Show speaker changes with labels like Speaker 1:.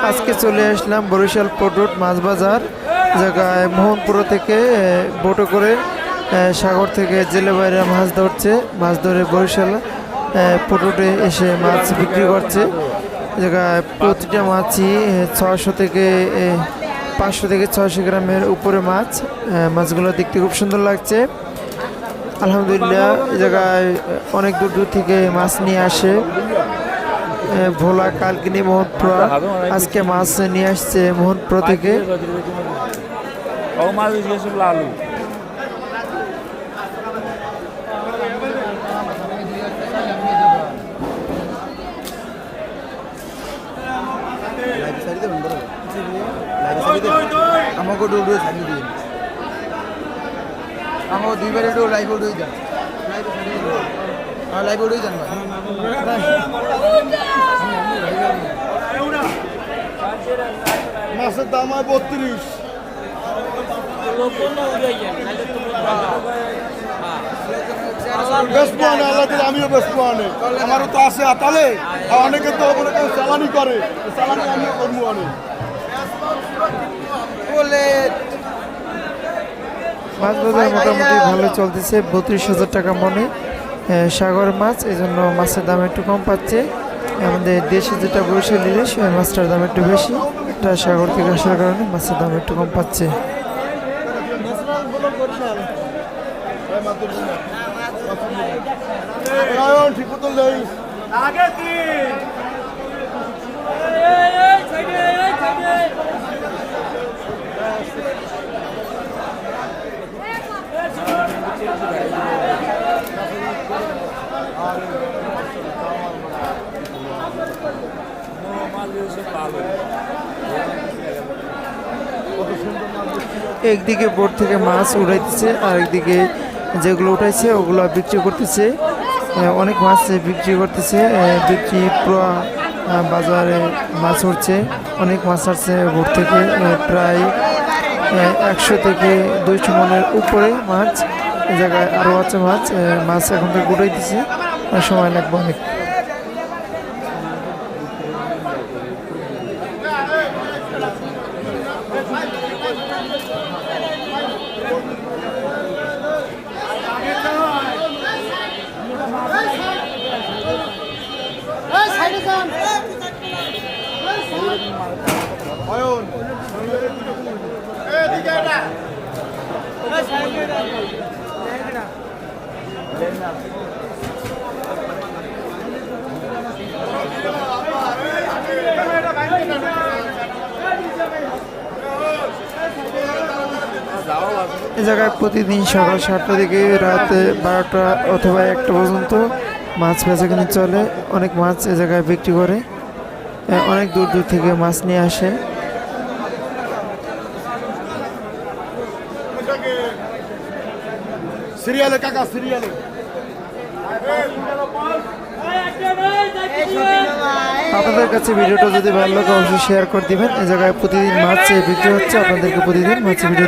Speaker 1: আজকে চলে আসলাম বরিশাল পোর্ট মাছ বাজার জায়গায় মোহনপুর থেকে বোটে করে সাগর থেকে জেলে বাইরে মাছ ধরছে, মাছ ধরে বরিশাল পোর্টে এসে মাছ বিক্রি করছে। জায়গায় প্রতিটা মাছই 600 থেকে 500 থেকে 600 গ্রামের উপরে মাছ। মাছগুলো দেখতে খুব সুন্দর লাগছে। আলহামদুলিল্লাহ, এই জায়গায় অনেক দূর দূর থেকে মাছ নিয়ে আসে। ভোলা কালকিনি মোহনপুর আজকে মাছ নিয়ে আসছে মোহনপুর থেকে।
Speaker 2: আমাকে দুইবার একটু লাইভ উঠেই যান, লাইভ উঠেই যান ভাই। মাছের দাম হয় 32। আমিও বেসবো অনেক, আমারও তো আছে আতালে, অনেকে তো চালানি করে, চালানি আমিও করবো অনেক।
Speaker 1: মাছ বাজার মোটামুটি ভালো চলতেছে, 32,000 টাকা মনে সাগর মাছ। এই জন্য মাছের দাম একটু কম পাচ্ছে। আমাদের দেশে যেটা বরিশাল ইলিশ ওই মাছটার দাম একটু বেশি, এটা সাগর থেকে আসার কারণে মাছের দাম একটু কম পাচ্ছে। একদিকে বোট থেকে মাছ উঠাইতেছে আর একদিকে যেগুলো উঠাইছে ওগুলো বিক্রি করতেছে। অনেক মাছ বিক্রি করতেছে, বিক্রি পুরো বাজারে মাছ উঠছে। অনেক মাছ আসছে বোট থেকে, প্রায় 100 থেকে 200 মনের উপরে মাছ। এই জায়গায় আরও আছে মাছ। মাছ এখন থেকে উঠাইতেছে, সময় লাগবে অনেক। এই জায়গায় প্রতিদিন সকাল 7টা থেকে রাত 12টা অথবা 1টা পর্যন্ত মাছ বেচাকেনি চলে। অনেক মাছ এ জায়গায় বিক্রি করে, অনেক দূর দূর থেকে মাছ নিয়ে আসে।
Speaker 2: সিরিয়ালে কাকা, সিরিয়ালে
Speaker 1: আপনাদের কাছে ভিডিওটা যদি ভালো লাগে অবশ্যই শেয়ার করে দিবেন। এই জায়গায় প্রতিদিন মাছ বিক্রি হচ্ছে, আপনাদেরকে প্রতিদিন মাছ ভিডিও